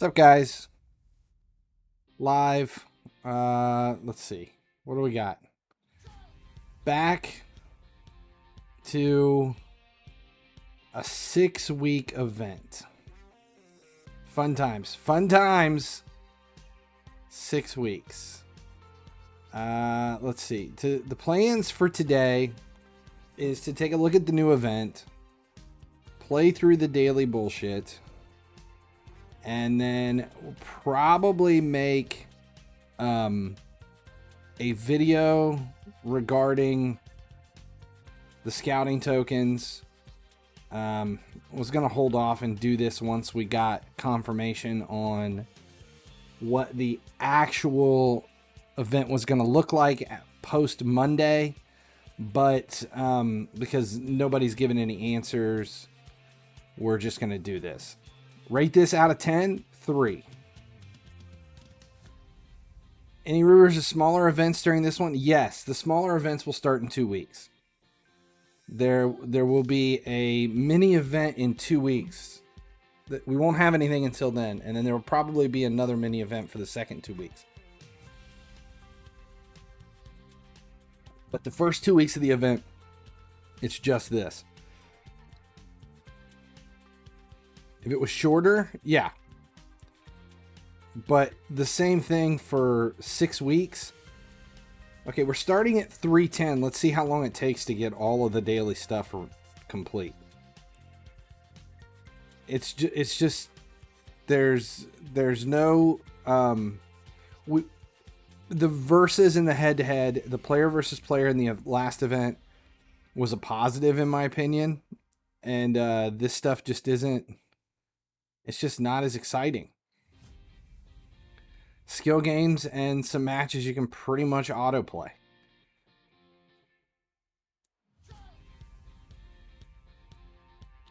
What's up, guys? Live. Let's see. What do we got? Back to a 6-week event. Fun times. Fun times. 6 weeks. Let's see. The plans for today is to take a look at the new event, play through the daily bullshit, and then we'll probably make a video regarding the scouting tokens. Was going to hold off and do this once we got confirmation on what the actual event was going to look like post Monday, but because nobody's given any answers, we're just going to do this. Rate this out of 10, 3. Any rumors of smaller events during this one? Yes, the smaller events will start in 2 weeks. There will be a mini event in 2 weeks. We won't have anything until then, and then there will probably be another mini event for the second 2 weeks. But the first 2 weeks of the event, it's just this. If it was shorter, yeah. But the same thing for 6 weeks. Okay, we're starting at 310. Let's see how long it takes to get all of the daily stuff complete. It's just there's no the versus in the head-to-head, the player versus player in the last event was a positive in my opinion, and this stuff just isn't. It's just not as exciting. Skill games and some matches you can pretty much autoplay.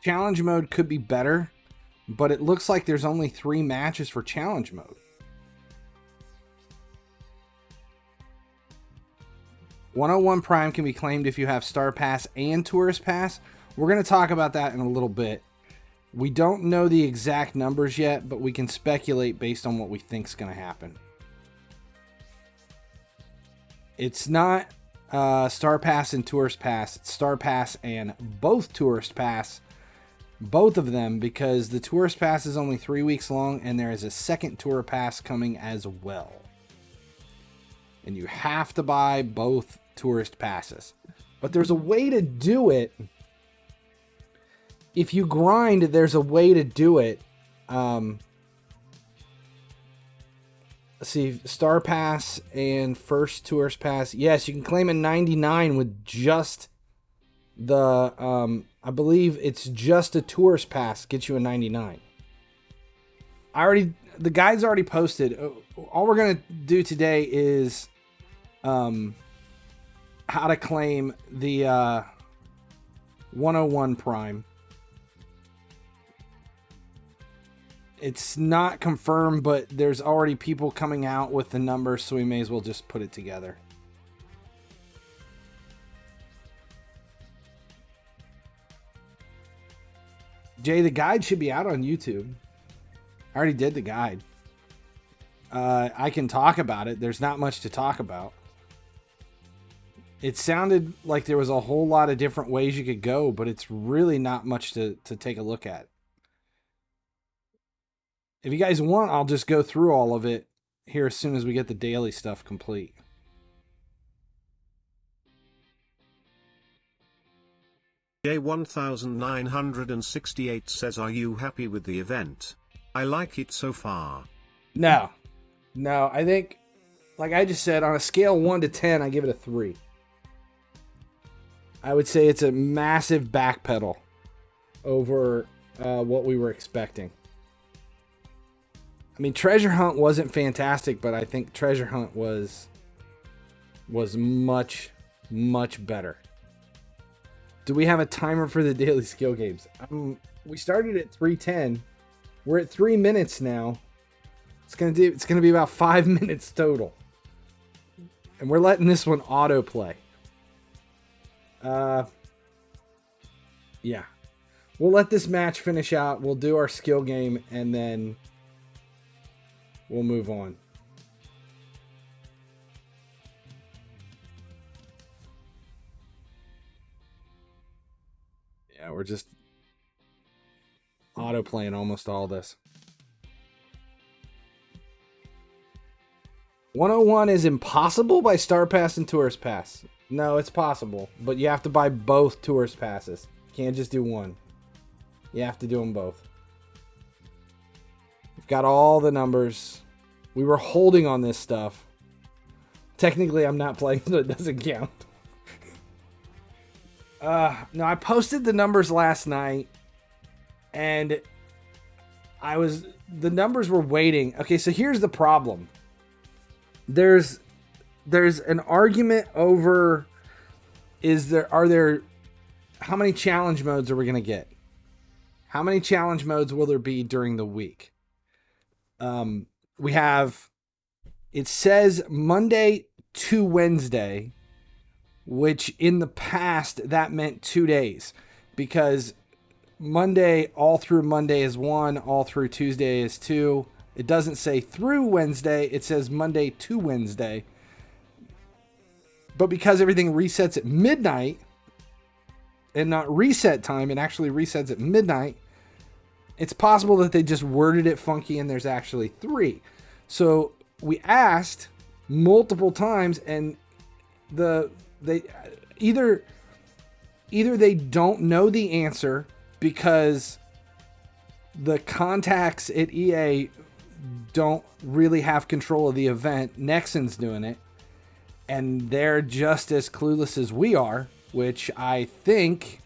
Challenge mode could be better, but it looks like there's only 3 matches for challenge mode. 101 Prime can be claimed if you have Star Pass and Tourist Pass. We're going to talk about that in a little bit. We don't know the exact numbers yet, but we can speculate based on what we think is going to happen. It's not Star Pass and Tourist Pass. It's Star Pass and both Tourist Pass. Both of them, because the Tourist Pass is only 3 weeks long, and there is a second Tour Pass coming as well. And you have to buy both Tourist Passes. But there's a way to do it. If you grind, there's a way to do it. Let's see, Star Pass and first Tourist Pass. Yes, you can claim a 99 with just the, I believe it's just a Tourist Pass gets you a 99. The guide's already posted. All we're going to do today is how to claim the 101 Prime. It's not confirmed, but there's already people coming out with the numbers, so we may as well just put it together. Jay, the guide should be out on YouTube. I already did the guide. I can talk about it. There's not much to talk about. It sounded like there was a whole lot of different ways you could go, but it's really not much to take a look at. If you guys want, I'll just go through all of it here as soon as we get the daily stuff complete. J1968 says, are you happy with the event? I like it so far. No, I think, like I just said, on a scale 1 to 10, I give it a 3. I would say it's a massive backpedal over what we were expecting. I mean, Treasure Hunt wasn't fantastic, but I think Treasure Hunt was much, much better. Do we have a timer for the daily skill games? We started at 3:10. We're at 3 minutes now. It's gonna be about 5 minutes total, and we're letting this one autoplay. Yeah, we'll let this match finish out. We'll do our skill game, and then we'll move on. Yeah, we're just auto-playing almost all this. 101 is impossible by Star Pass and Tourist Pass. No, it's possible, but you have to buy both Tourist Passes. You can't just do one. You have to do them both. We've got all the numbers. We were holding on this stuff. Technically, I'm not playing, so it doesn't count. No, I posted the numbers last night, and the numbers were waiting. Okay, so here's the problem. There's an argument over how many challenge modes are we going to get? How many challenge modes will there be during the week? It says Monday to Wednesday, which in the past that meant 2 days, because Monday, all through Monday is 1, all through Tuesday is 2. It doesn't say through Wednesday, it says Monday to Wednesday. But because everything resets at midnight and not reset time, it actually resets at midnight, it's possible that they just worded it funky and there's actually 3. So we asked multiple times, and they either they don't know the answer because the contacts at EA don't really have control of the event. Nexon's doing it, and they're just as clueless as we are, which I think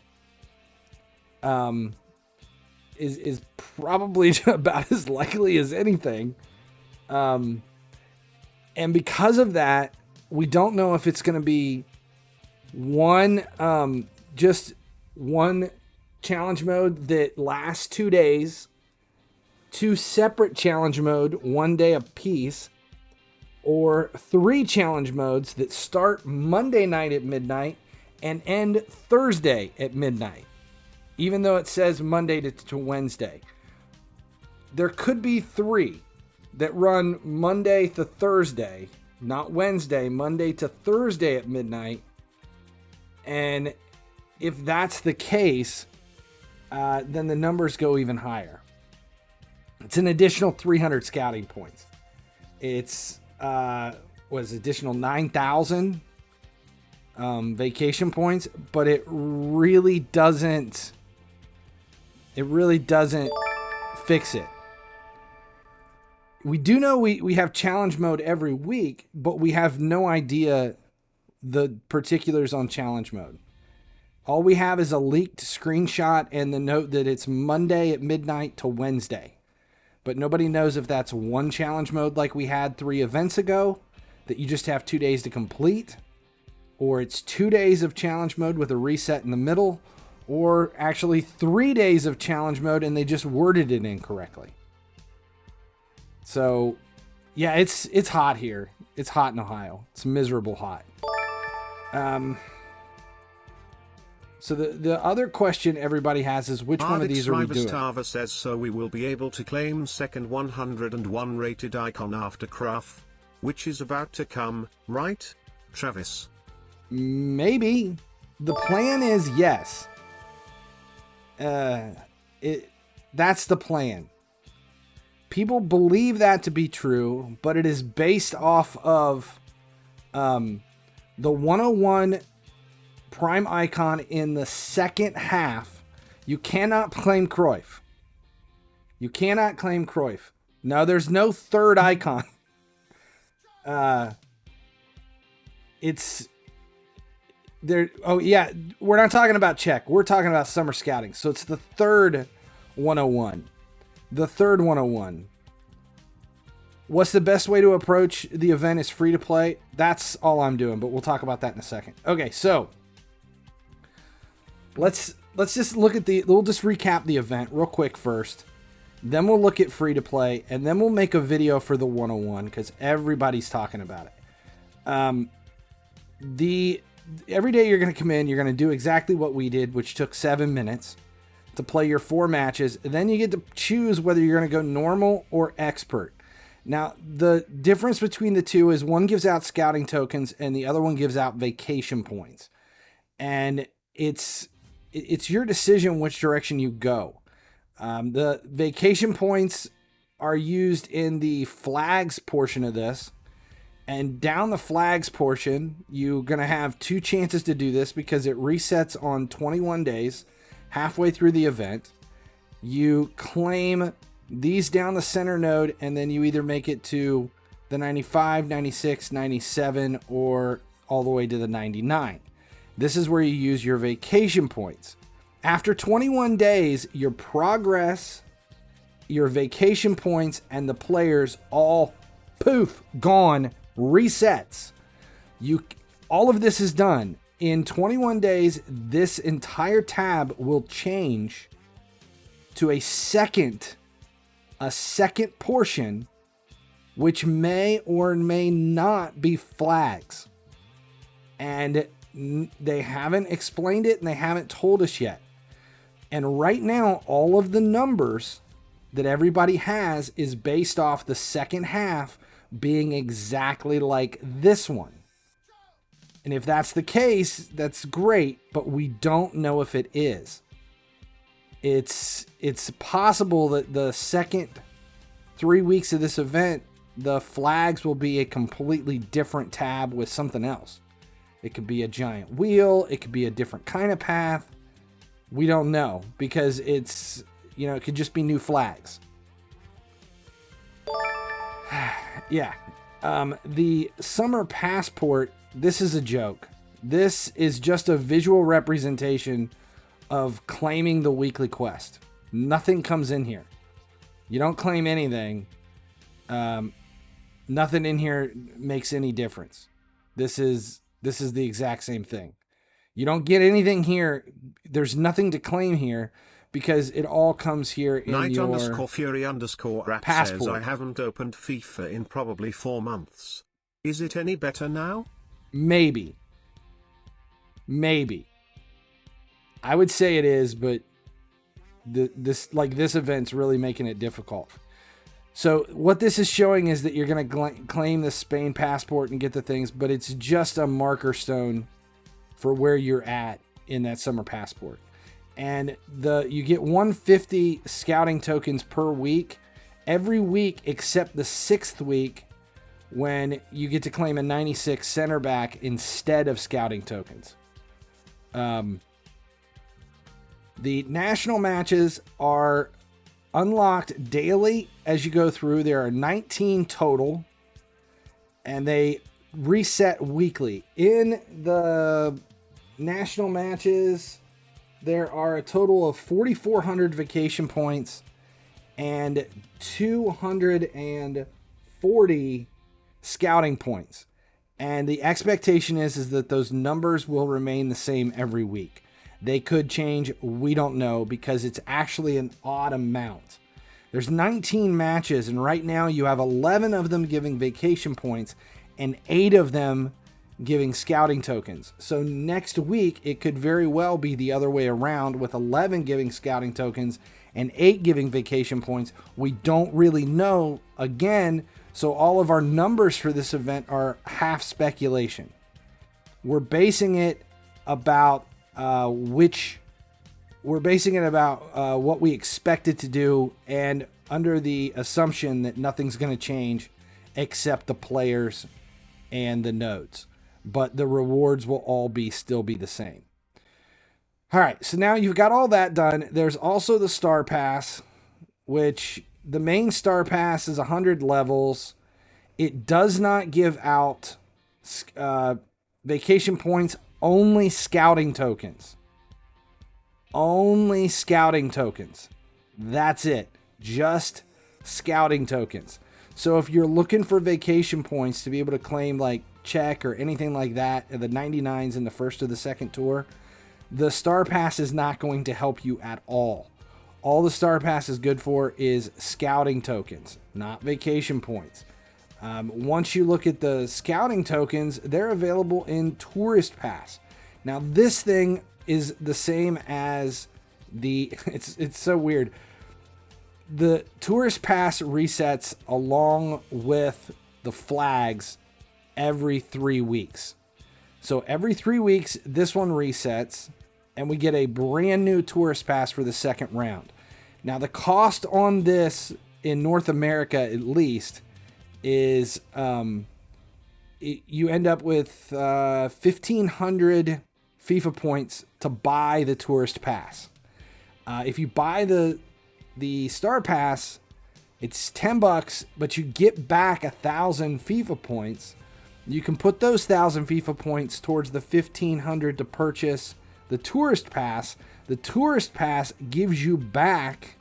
is probably about as likely as anything. And because of that, we don't know if it's going to be just one challenge mode that lasts 2 days, 2 separate challenge mode, 1 day apiece, or 3 challenge modes that start Monday night at midnight and end Thursday at midnight, even though it says Monday to Wednesday. There could be 3 that run Monday to Thursday, not Wednesday, Monday to Thursday at midnight. And if that's the case, then the numbers go even higher. It's an additional 300 scouting points. It's additional 9,000 vacation points, but it really doesn't fix it. We do know we have challenge mode every week, but we have no idea the particulars on challenge mode. All we have is a leaked screenshot and the note that it's Monday at midnight to Wednesday. But nobody knows if that's one challenge mode like we had 3 events ago, that you just have 2 days to complete, or it's 2 days of challenge mode with a reset in the middle, or actually 3 days of challenge mode and they just worded it incorrectly. So, yeah, it's hot here. It's hot in Ohio. It's miserable hot. So the other question everybody has is, which one of these are we doing? Stava says, so we will be able to claim second 101 rated icon after Craft, which is about to come, right, Travis? Maybe. The plan is yes. That's the plan. People believe that to be true, but it is based off of the 101 prime icon in the second half. You cannot claim Cruyff. You cannot claim Cruyff. No, there's no third icon. It's there. Oh yeah, we're not talking about Czech. We're talking about summer scouting. So it's the third 101. The third 101. What's the best way to approach the event is free to play. That's all I'm doing, but we'll talk about that in a second. Okay, so let's just look at we'll just recap the event real quick first. Then we'll look at free to play, and then we'll make a video for the 101 because everybody's talking about it. Every day you're going to come in, you're going to do exactly what we did, which took 7 minutes to play your 4 matches. And then you get to choose whether you're going to go normal or expert. Now, the difference between the two is one gives out scouting tokens and the other one gives out vacation points. And it's your decision which direction you go. The vacation points are used in the flags portion of this. And down the flags portion, you're going to have 2 chances to do this because it resets on 21 days, halfway through the event. You claim these down the center node, and then you either make it to the 95, 96, 97, or all the way to the 99. This is where you use your vacation points. After 21 days, your progress, your vacation points, and the players all poof, gone, resets. All of this is done. In 21 days, this entire tab will change to a second portion, which may or may not be flags. And they haven't explained it and they haven't told us yet. And right now, all of the numbers that everybody has is based off the second half being exactly like this one. And if that's the case, that's great, but we don't know if it is. It's possible that the second 3 weeks of this event, the flags will be a completely different tab with something else. It could be a giant wheel. It could be a different kind of path. We don't know because it could just be new flags. Yeah. The summer passport, this is a joke. This is just a visual representation of claiming the weekly quest. Nothing comes in here. You don't claim anything. Nothing in here makes any difference. This is the exact same thing. You don't get anything here. There's nothing to claim here because it all comes here in your Night_Fury_rap passport. says I haven't opened FIFA in probably 4 months. Is it any better now? Maybe. I would say it is, but this event's really making it difficult. So what this is showing is that you're going to claim the Spain passport and get the things, but it's just a marker stone for where you're at in that summer passport. And you get 150 scouting tokens per week, every week except the 6th week when you get to claim a 96 center back instead of scouting tokens. The national matches are unlocked daily as you go through. There are 19 total, and they reset weekly. In the national matches, there are a total of 4,400 vacation points and 240 scouting points. And the expectation is that those numbers will remain the same every week. They could change. We don't know because it's actually an odd amount. There's 19 matches, and right now you have 11 of them giving vacation points and 8 of them giving scouting tokens. So next week, it could very well be the other way around with 11 giving scouting tokens and 8 giving vacation points. We don't really know again, so all of our numbers for this event are half speculation. We're basing it about what we expect it to do, and under the assumption that nothing's going to change except the players and the nodes. But the rewards will all still be the same. All right, so now you've got all that done. There's also the Star Pass, which the main Star Pass is 100 levels. It does not give out vacation points, only scouting tokens. Only scouting tokens. That's it. Just scouting tokens. So if you're looking for vacation points to be able to claim like check or anything like that, the 99s in the first or the second tour, the Star Pass is not going to help you at all. All the Star Pass is good for is scouting tokens, not vacation points. Once you look at the scouting tokens, they're available in Tourist Pass. Now this thing is the same as it's so weird. the tourist pass resets along with the flags every 3 weeks. So every 3 weeks, this one resets, and we get a brand new tourist pass for the second round. Now, the cost on this in North America, at least, is you end up with 1,500 FIFA points to buy the tourist pass. If you buy the Star Pass, it's $10, but you get back 1,000 FIFA points. You can put those 1,000 FIFA points towards the 1,500 to purchase the Tourist Pass. The Tourist Pass gives you back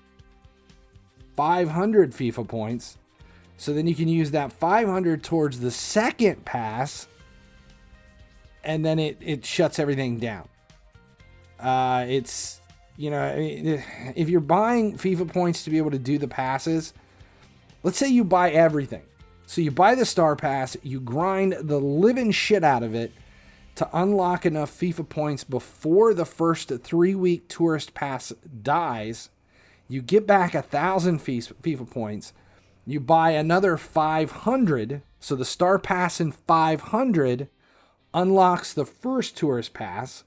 500 FIFA points. So then you can use that 500 towards the second pass, and then it shuts everything down. It's, you know, if you're buying FIFA points to be able to do the passes, let's say you buy everything. So you buy the Star Pass, you grind the living shit out of it to unlock enough FIFA points before the first 3-week Tourist Pass dies. You get back 1,000 FIFA points. You buy another 500. So the Star Pass in 500 unlocks the first Tourist Pass.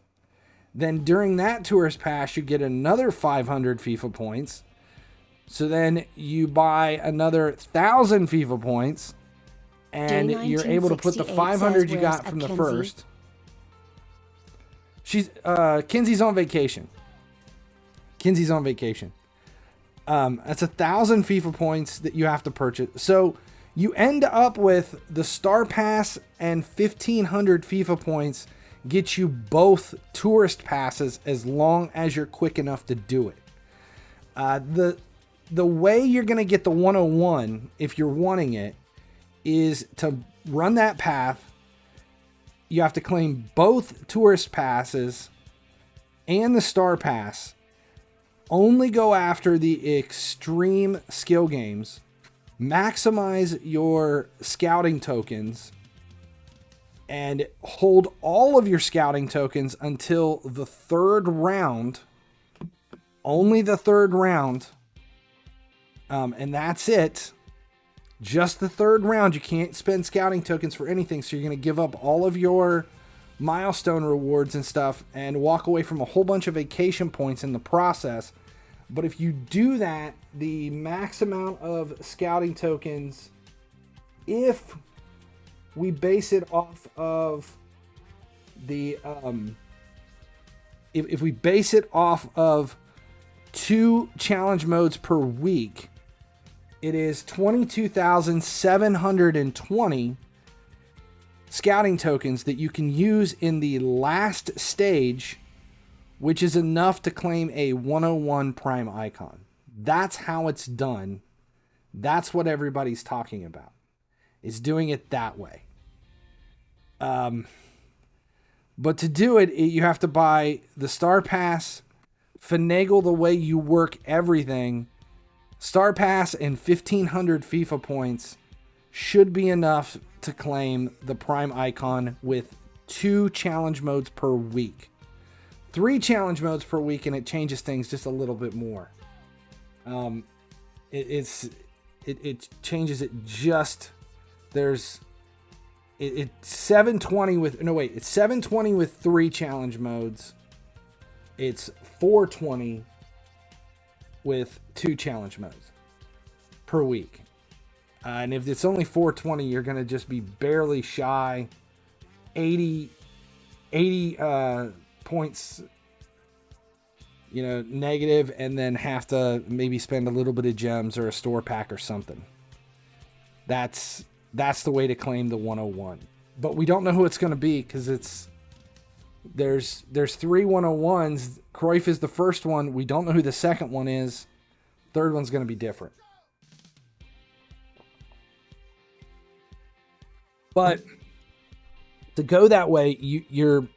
Then during that Tourist Pass, you get another 500 FIFA points. So then you buy another 1,000 FIFA points, and you're able to put the 500 you got from the first. Kinsey's on vacation. Kinsey's on vacation. That's 1,000 FIFA points that you have to purchase. So you end up with the Star Pass and 1,500 FIFA points get you both tourist passes as long as you're quick enough to do it. The way you're going to get the 101, if you're wanting it, is to run that path. You have to claim both tourist passes and the Star Pass. Only go after the extreme skill games. Maximize your scouting tokens. And hold all of your scouting tokens until the third round. Only the third round. And that's it. Just the third round. You can't spend scouting tokens for anything. So you're going to give up all of your milestone rewards and stuff and walk away from a whole bunch of vacation points in the process. But if you do that, the max amount of scouting tokens, if we base it off of the, if we base it off of 2 challenge modes per week, it is 22,720 scouting tokens that you can use in the last stage, which is enough to claim a 101 Prime icon. That's how it's done. That's what everybody's talking about. Is doing it that way. But to do it, you have to buy the Star Pass, finagle the way you work everything. Star Pass and 1,500 FIFA points should be enough to claim the Prime icon with 2 challenge modes per week. 3 challenge modes per week, and it changes things just a little bit more. It changes it just. It's 720 with it's 720 with 3 challenge modes. It's 420 with 2 challenge modes per week. And if it's only 420, you're going to just be barely shy 80 points, negative, and then have to maybe spend a little bit of gems or a store pack or something. That's the way to claim the 101. But we don't know who it's going to be because there's 3 101s. Cruyff is the first one. We don't know who the second one is. Third one's going to be different. But to go that way, you're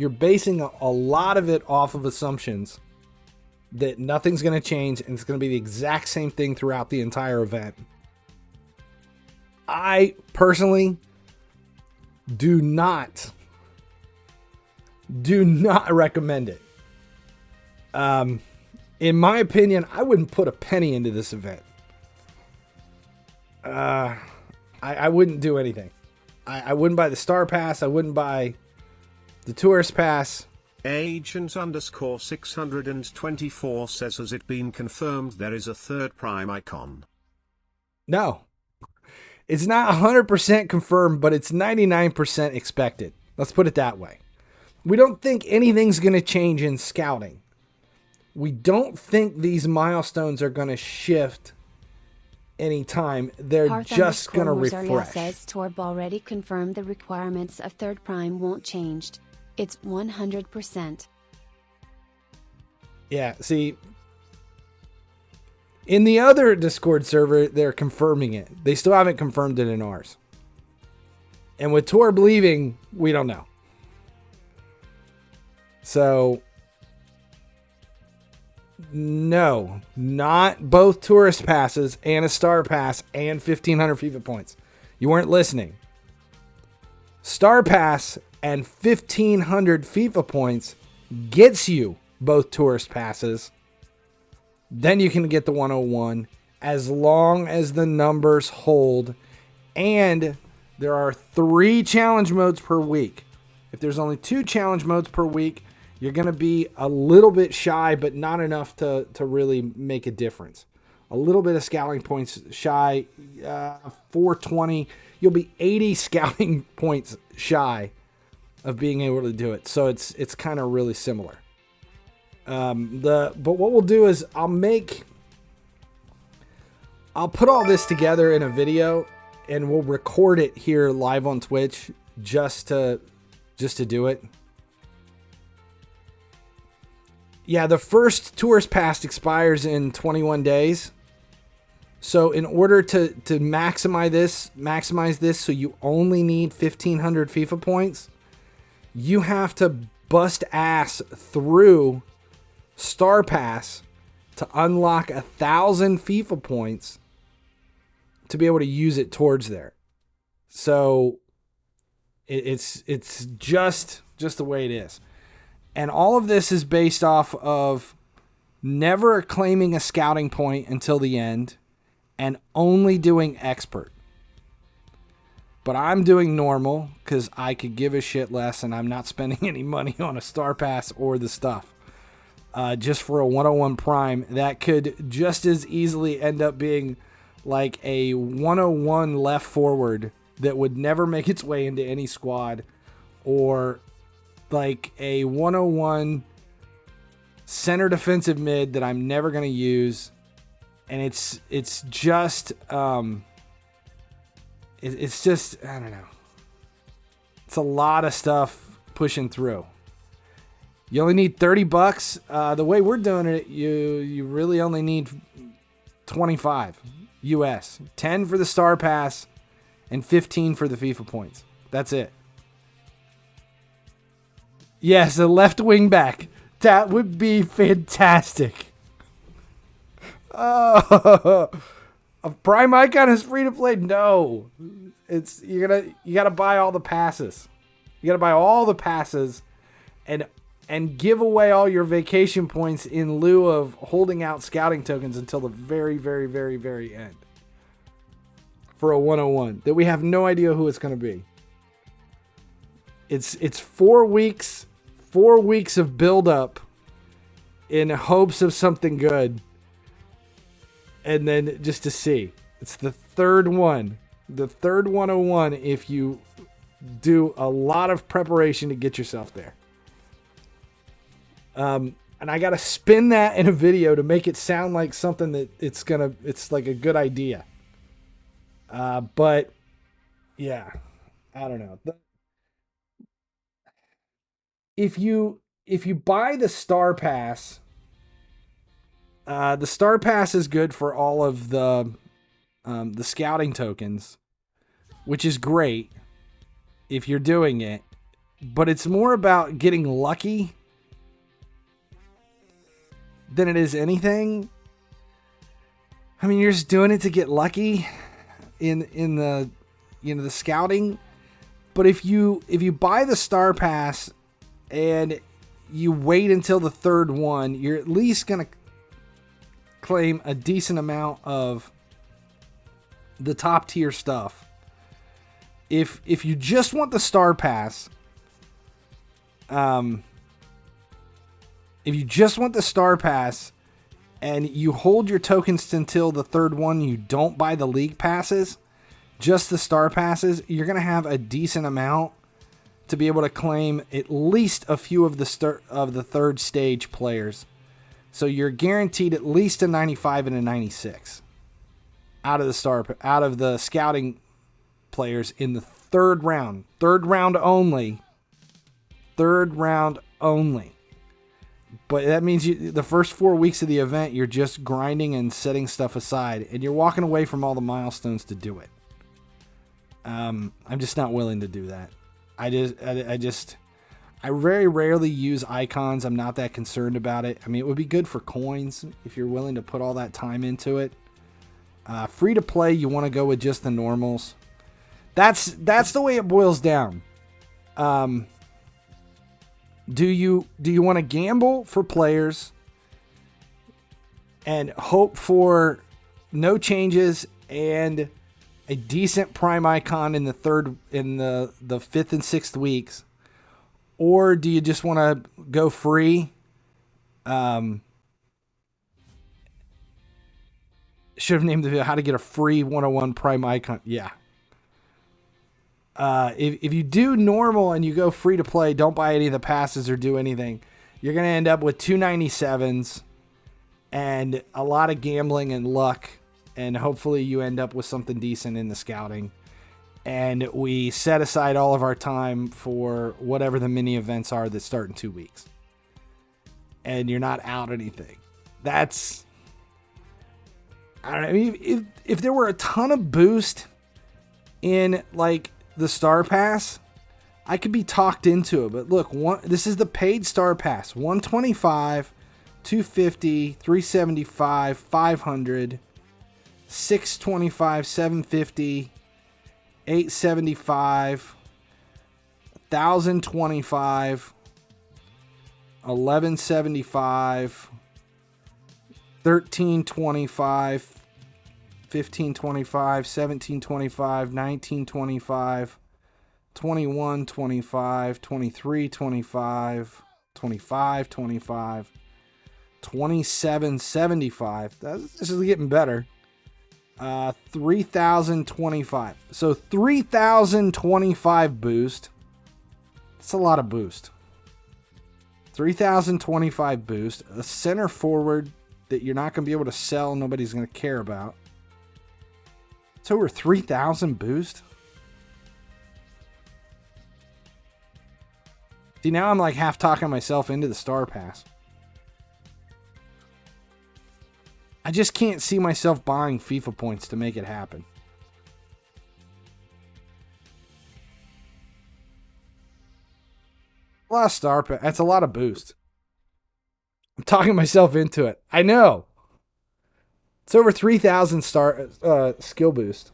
basing a lot of it off of assumptions that nothing's going to change and it's going to be the exact same thing throughout the entire event. I personally do not recommend it. In my opinion, I wouldn't put a penny into this event. I wouldn't do anything. I wouldn't buy the Star Pass. I wouldn't buy the Tourist Pass. Agent_624 says, has it been confirmed there is a third Prime icon? No. It's not 100% confirmed, but it's 99% expected. Let's put it that way. We don't think anything's going to change in scouting. We don't think these milestones are going to shift anytime. They're just going to refresh. Says Torb already confirmed the requirements of third Prime won't change. It's 100%. Yeah, see, in the other Discord server, they're confirming it. They still haven't confirmed it in ours. And with Torb leaving, we don't know. So, no, not both tourist passes and a star pass and 1,500 FIFA points. You weren't listening. Star pass and 1,500 FIFA points gets you both tourist passes. Then you can get the 101 as long as the numbers hold. And there are 3 challenge modes per week. If there's only 2 challenge modes per week, you're going to be a little bit shy, but not enough to really make a difference. A little bit of scouting points shy, 420. You'll be 80 scouting points shy of being able to do it. So it's kind of really similar. But what we'll do is I'll put all this together in a video and we'll record it here live on Twitch just to do it. Yeah, the first tourist pass expires in 21 days. So in order to maximize this so you only need 1,500 FIFA points, you have to bust ass through Star Pass to unlock 1,000 FIFA points to be able to use it towards there. So it's just the way it is. And all of this is based off of never claiming a scouting point until the end and only doing expert. But I'm doing normal because I could give a shit less and I'm not spending any money on a Star Pass or the stuff. Just for a 101 Prime, that could just as easily end up being like a 101 left forward that would never make its way into any squad, or like a 101 center defensive mid that I'm never going to use. And it's just it's just, I don't know. It's a lot of stuff pushing through. You only need $30. The way we're doing it, you really only need 25 US. 10 for the Star Pass and 15 for the FIFA points. That's it. Yes, a left wing back. That would be fantastic. Oh, a Prime icon is free to play? No. It's you gotta buy all the passes. You gotta buy all the passes and give away all your vacation points in lieu of holding out scouting tokens until the very, very, very, very end. For a 101 that we have no idea who it's gonna be. It's 4 weeks. 4 weeks of build up in hopes of something good. And then just to see. It's the third one. The third 101 if you do a lot of preparation to get yourself there. And I got to spin that in a video to make it sound like something that it's like a good idea. But yeah, I don't know. If you buy the Star Pass, the Star Pass is good for all of the scouting tokens, which is great if you're doing it, but it's more about getting lucky than it is anything. I mean, you're just doing it to get lucky in the the scouting. But if you buy the Star Pass and you wait until the third one, you're at least gonna claim a decent amount of the top tier stuff. If you just want the star pass, and you hold your tokens until the third one, you don't buy the league passes, just the star passes, you're going to have a decent amount to be able to claim at least a few of the third stage players. So you're guaranteed at least a 95 and a 96 out of the scouting players in the third round. Third round only. But that means the first 4 weeks of the event, you're just grinding and setting stuff aside, and you're walking away from all the milestones to do it. I'm just not willing to do that. I very rarely use icons. I'm not that concerned about it. I mean, it would be good for coins if you're willing to put all that time into it. Free to play, you want to go with just the normals. That's the way it boils down. Do you want to gamble for players and hope for no changes and a decent prime icon in the fifth and sixth weeks? Or do you just want to go free? Should have named the video how to get a free 101 prime icon. Yeah. If you do normal and you go free to play, don't buy any of the passes or do anything, you're going to end up with 297s and a lot of gambling and luck. And hopefully you end up with something decent in the scouting. And we set aside all of our time for whatever the mini events are that start in 2 weeks. And you're not out anything. I don't know. If there were a ton of boost in like the Star Pass, I could be talked into it. But look, this is the paid Star Pass. 125, 250, 375, 500, 625, 750, 875, 1025, 1175, 1325, 1525, 1725, 1925, 2125, 2325, 2525, 2775. This is getting better. 3025. So 3025 boost. That's a lot of boost. 3025 boost. A center forward that you're not going to be able to sell. Nobody's going to care about. It's over 3,000 boost. See, now I'm like half talking myself into the Star Pass. I just can't see myself buying FIFA points to make it happen. A lot of Star Pass. That's a lot of boost. I'm talking myself into it. I know. It's over 3,000 skill boost.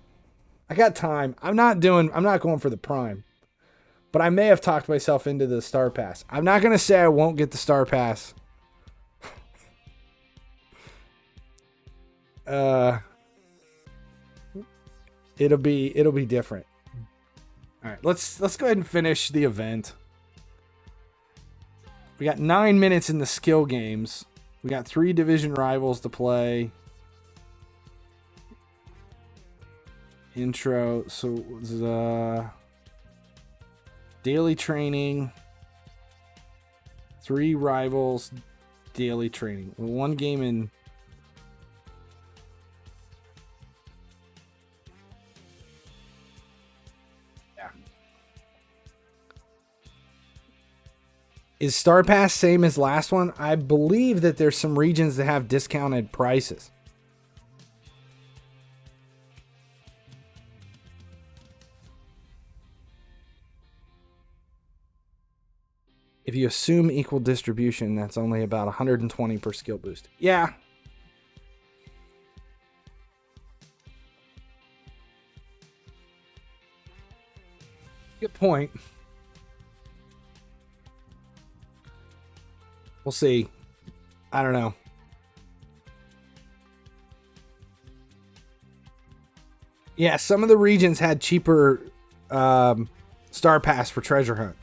I got time. I'm not going for the prime. But I may have talked myself into the Star Pass. I'm not going to say I won't get the Star Pass. It'll be different. All right, let's go ahead and finish the event. We got 9 minutes in the skill games. We got 3 division rivals to play. Intro. So daily training. 3 rivals. Daily training. 1 game in. Is Star Pass same as last one? I believe that there's some regions that have discounted prices. If you assume equal distribution, that's only about 120 per skill boost. Yeah. Good point. We'll see. I don't know. Yeah, some of the regions had cheaper Star Pass for Treasure Hunt.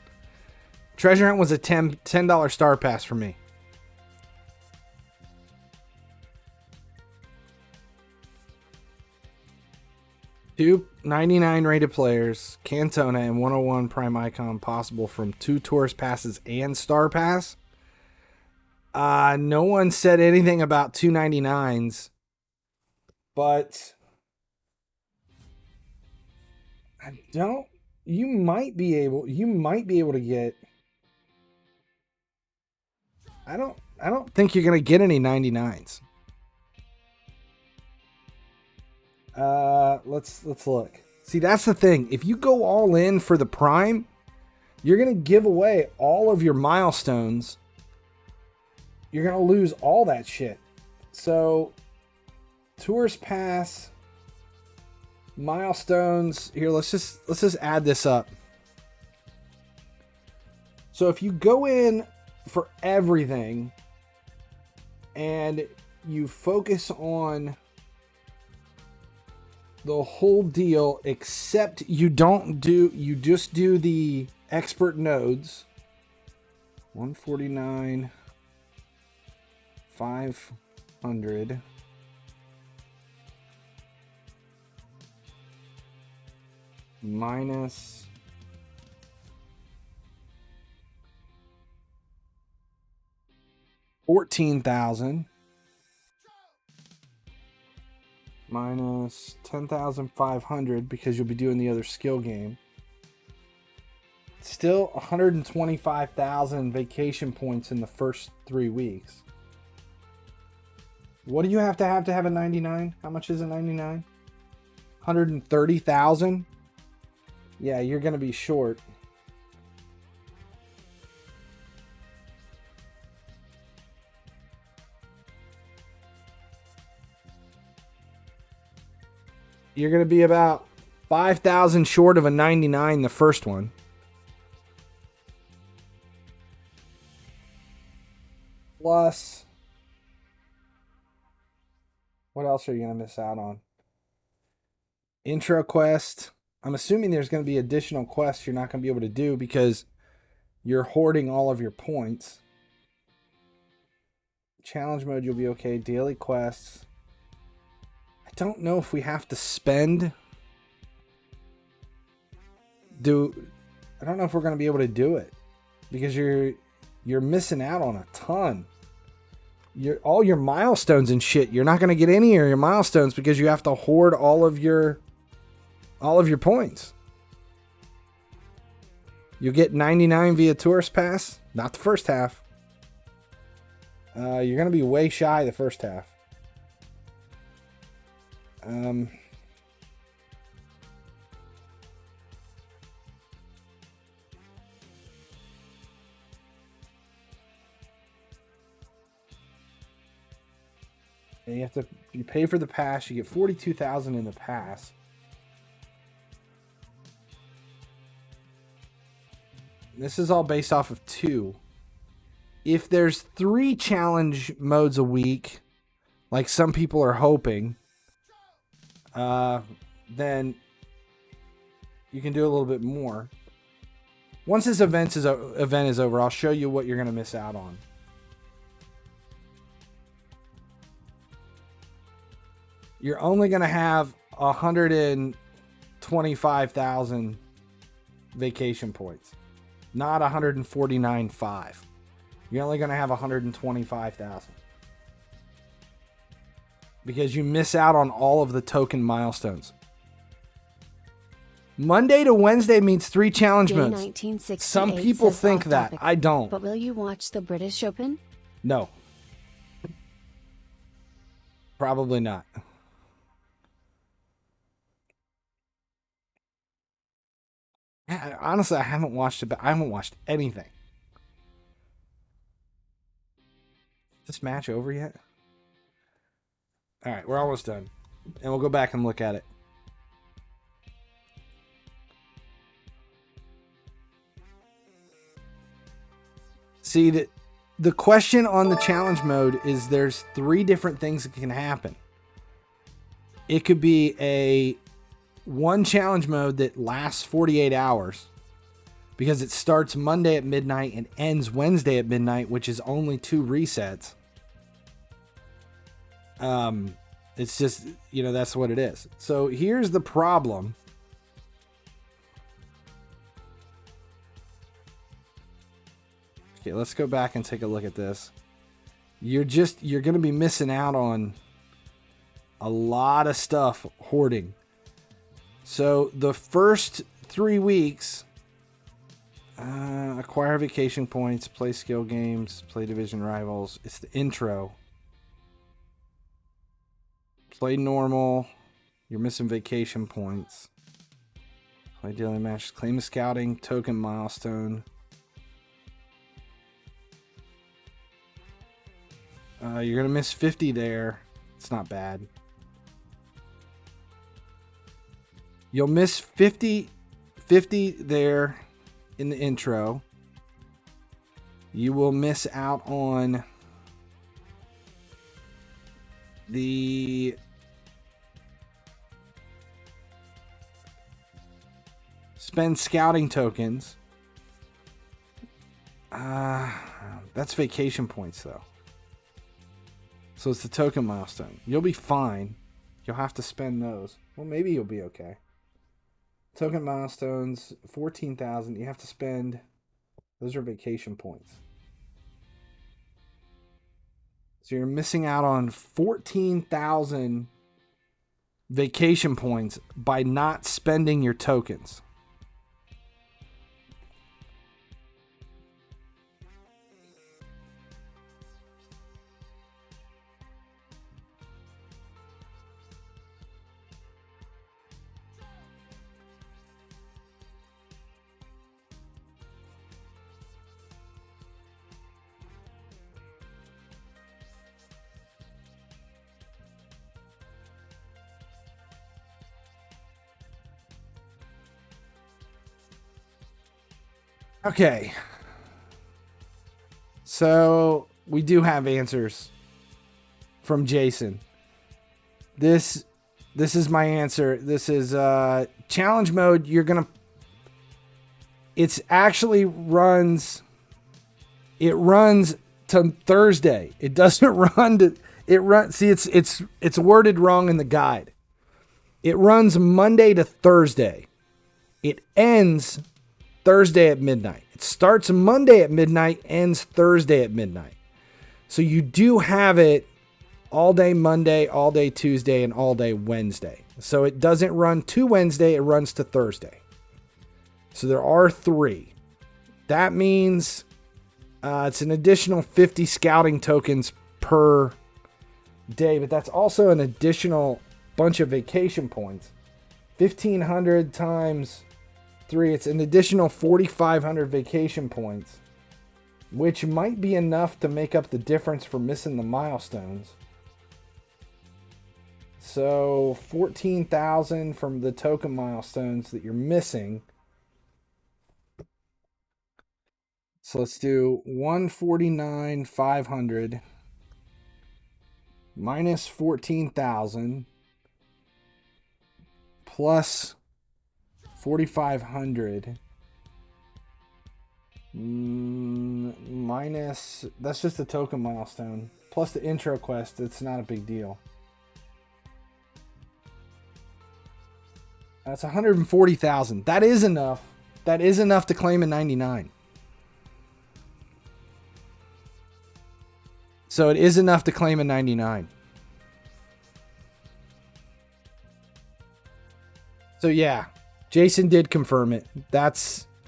Treasure Hunt was a $10 Star Pass for me. Two 99 rated players, Cantona and 101 Prime Icon possible from 2 Tourist Passes and Star Pass. No one said anything about 299s, but I don't. You might be able to get. I don't think you're gonna get any 99s. Let's look. See, that's the thing. If you go all in for the Prime, you're gonna give away all of your milestones. You're gonna lose all that shit. So, Tourist Pass, milestones. Here, let's just add this up. So if you go in for everything and you focus on the whole deal, except you just do the expert nodes. 149 500 minus $14,000 minus 10,500 because you'll be doing the other skill game. Still 125,000 vacation points in the first 3 weeks. What do you have to have a 99? How much is a 99? 130,000? Yeah, you're going to be short. You're going to be about 5,000 short of a 99 the first one. Plus, what else are you going to miss out on? Intro quest. I'm assuming there's going to be additional quests you're not going to be able to do because you're hoarding all of your points. Challenge mode, you'll be okay. Daily quests. I don't know if we have to spend. I don't know if we're going to be able to do it because you're missing out on a ton. All your milestones and shit. You're not going to get any of your milestones because you have to hoard all of your points. You'll get 99 via Tourist Pass. Not the first half. You're going to be way shy the first half. You pay for the pass. You get 42,000 in the pass. This is all based off of 2. If there's 3 challenge modes a week, like some people are hoping, then you can do a little bit more. Once this event is over, I'll show you what you're going to miss out on. You're only going to have 125,000 vacation points, not 149.5. You're only going to have 125,000 because you miss out on all of the token milestones. Monday to Wednesday means 3 challenge modes. Some people think that. I don't. But will you watch the British Open? No. Probably not. Honestly, I haven't watched it, but I haven't watched anything. Is this match over yet? All right, we're almost done. And we'll go back and look at it. See, the question on the challenge mode is there's 3 different things that can happen. It could be a one challenge mode that lasts 48 hours because it starts Monday at midnight and ends Wednesday at midnight, which is only 2 resets. It's just, that's what it is. So here's the problem. Okay, let's go back and take a look at this. You're going to be missing out on a lot of stuff hoarding. So the first 3 weeks, acquire vacation points, play skill games, play division rivals. It's the intro. Play normal. You're missing vacation points. Play daily matches. Claim a scouting token milestone. You're going to miss 50 there. It's not bad. You'll miss 50 there in the intro. You will miss out on the spend scouting tokens. That's vacation points though. So it's the token milestone. You'll be fine. You'll have to spend those. Well, maybe you'll be okay. Token milestones, 14,000. You have to spend. Those are vacation points. So you're missing out on 14,000 vacation points by not spending your tokens. Okay. So we do have answers from Jason. This is my answer. This is challenge mode. It runs to Thursday. It doesn't run to see it's worded wrong in the guide. It runs Monday to Thursday. It ends Thursday at midnight. It starts Monday at midnight, ends Thursday at midnight. So you do have it all day Monday, all day Tuesday, and all day Wednesday. So it doesn't run to Wednesday, it runs to Thursday. So there are 3. That means it's an additional 50 scouting tokens per day, but that's also an additional bunch of vacation points. 1,500 times 3, it's an additional 4,500 vacation points, which might be enough to make up the difference for missing the milestones. So 14,000 from the token milestones that you're missing. So let's do 149,500 minus 14,000 plus 4,500 minus, that's just the token milestone, plus the intro quest. It's not a big deal. That's 140,000. That is enough. That is enough to claim a 99. So it is enough to claim a 99. So yeah, Jason did confirm it.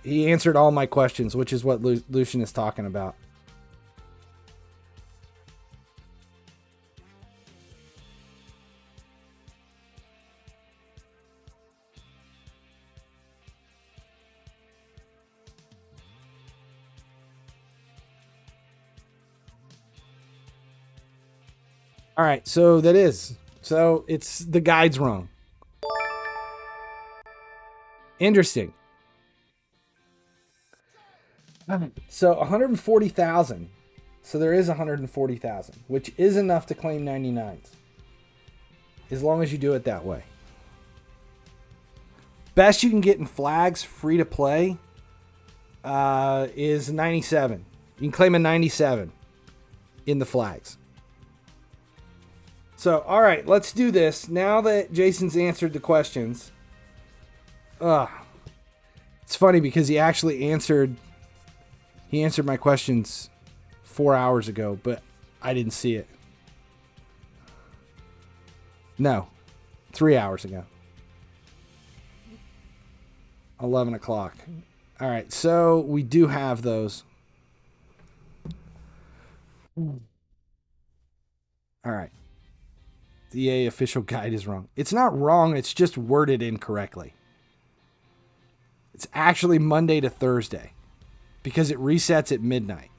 He answered all my questions, which is what Lucian is talking about. All right, so it's the guide's wrong. Interesting. So 140,000. So there is 140,000, which is enough to claim 99s. As long as you do it that way. best you can get in flags free to play is 97. You can claim a 97 in the flags. So, all right, let's do this. Now that Jason's answered the questions. It's funny because he actually answered my questions 4 hours ago, but I didn't see it. No, 3 hours ago. 11 o'clock. All right, so we do have those. All right. The EA official guide is wrong. It's not wrong, it's just worded incorrectly. It's actually Monday to Thursday because it resets at midnight.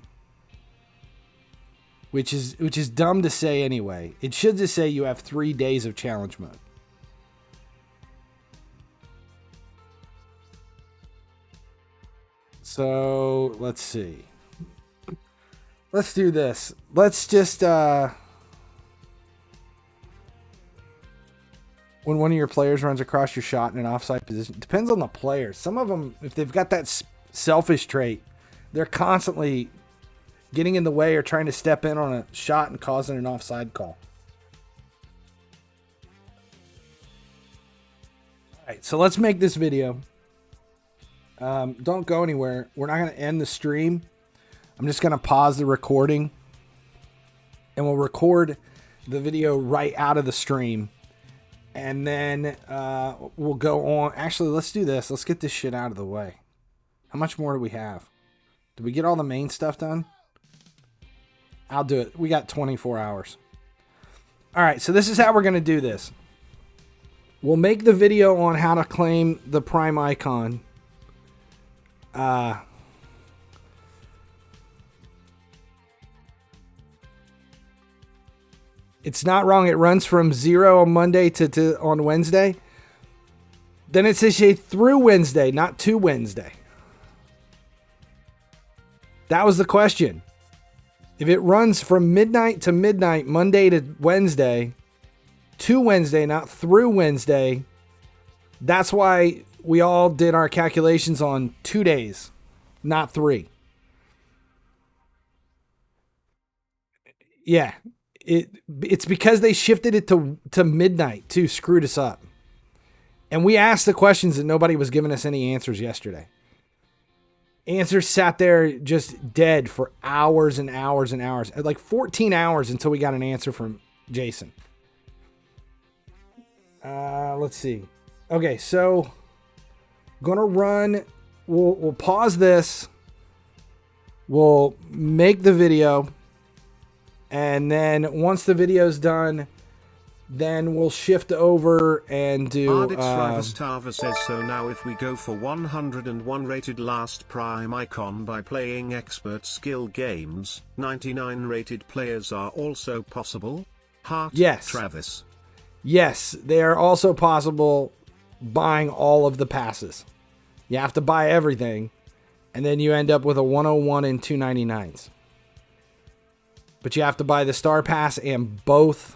Which is dumb to say anyway. It should just say you have 3 days of challenge mode. So, let's see. Let's do this. Let's just when one of your players runs across your shot in an offside position, depends on the player. Some of them, if they've got that selfish trait, they're constantly getting in the way or trying to step in on a shot and causing an offside call. All right, so let's make this video. Don't go anywhere. We're not going to end the stream. I'm just going to pause the recording, and we'll record the video right out of the stream. And then we'll go on. Actually, let's do this. Let's get this shit out of the way. How much more do we have? Did we get all the main stuff done? I'll do it. We got 24 hours. All right, so this is how we're going to do this. We'll make the video on how to claim the Prime icon. It's not wrong. It runs from 0 on Monday to on Wednesday. Then it says through Wednesday, not to Wednesday. That was the question. If it runs from midnight to midnight, Monday to Wednesday, not through Wednesday, that's why we all did our calculations on 2 days, not 3. Yeah. It's because they shifted it to midnight too, screwed us up. And we asked the questions and nobody was giving us any answers yesterday. Answers sat there just dead for hours and hours and hours. Like 14 hours until we got an answer from Jason. Let's see. Okay, so gonna run. We'll pause this. We'll make the video. And then once the video's done, then we'll shift over and do... Tava says so now if we go for 101 rated last Prime icon by playing expert skill games, 99 rated players are also possible? Heart yes. Travis. Yes, they are also possible buying all of the passes. You have to buy everything, and then you end up with a 101 and 299s. But you have to buy the Star Pass and both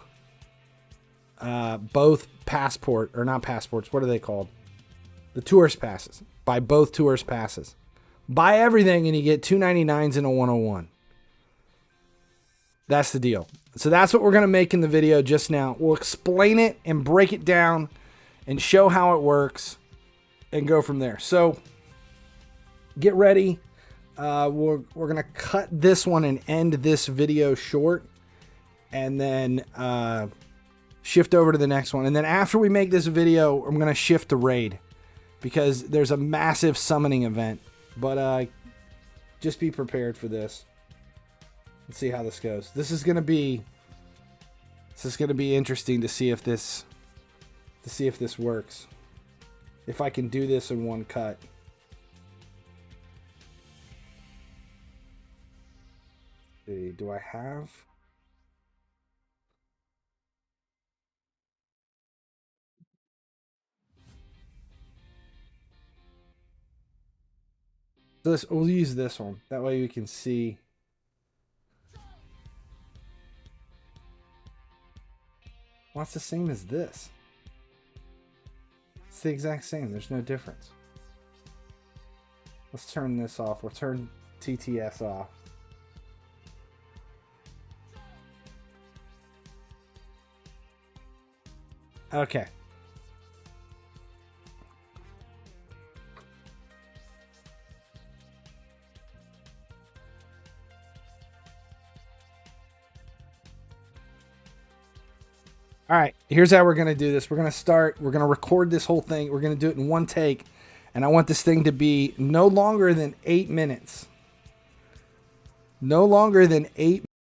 passport, or not passports, what are they called? The tourist passes. Buy both tourist passes. Buy everything and you get 299s and a 101. That's the deal. So that's what we're going to make in the video just now. We'll explain it and break it down and show how it works and go from there. So get ready. We're going to cut this one and end this video short and then shift over to the next one. And then after we make this video, I'm going to shift to Raid because there's a massive summoning event. But just be prepared for this. Let's see how this goes. This is going to be interesting to see if this works. If I can do this in one cut. Do I have? We'll use this one. That way we can see. Well, it's the same as this. It's the exact same. There's no difference. Let's turn this off. We'll turn TTS off. Okay. All right, here's how we're going to do this. We're going to record this whole thing. We're going to do it in one take. And I want this thing to be no longer than 8 minutes. No longer than 8